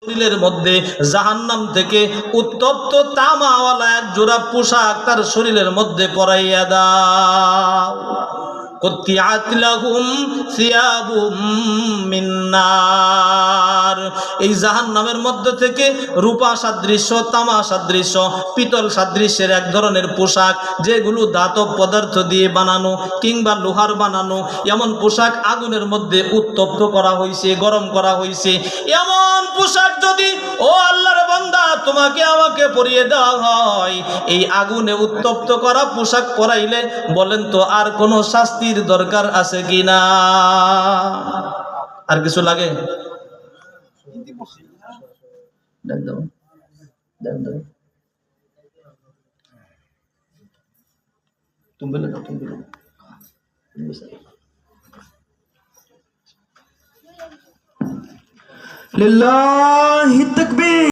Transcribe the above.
শরীরের মধ্যে জাহান্নাম থেকে উত্তপ্ত তামাওয়ালা এক জোড়া পোশাক তার শরীরের মধ্যে পরাইয়া দাও। কুত্তিআত লাহুম সিয়াবুম মিন নার। এই জাহান্নামের মধ্যে থেকে রূপা সাদৃশ্য, তামা সাদৃশ্য, পিতল সাদৃশ্যের এক ধরনের পোশাক, যেগুলো ধাতব পদার্থ দিয়ে বানানো কিংবা লোহার বানানো, এমন পোশাক আগুনের মধ্যে উত্তপ্ত করা হয়েছে, গরম করা হয়েছে। এমন পোশাক যদি ও আল্লাহর বান্দা তোমাকে আমাকে পরিয়ে দেওয়া হয়, এই আগুনে উত্তপ্ত করা পোশাক পরাইলে বলেন তো আর কোনো শাস্তির দরকার আছে কিনা? আর কিছু লাগে? লিল্লাহি তাকবীর।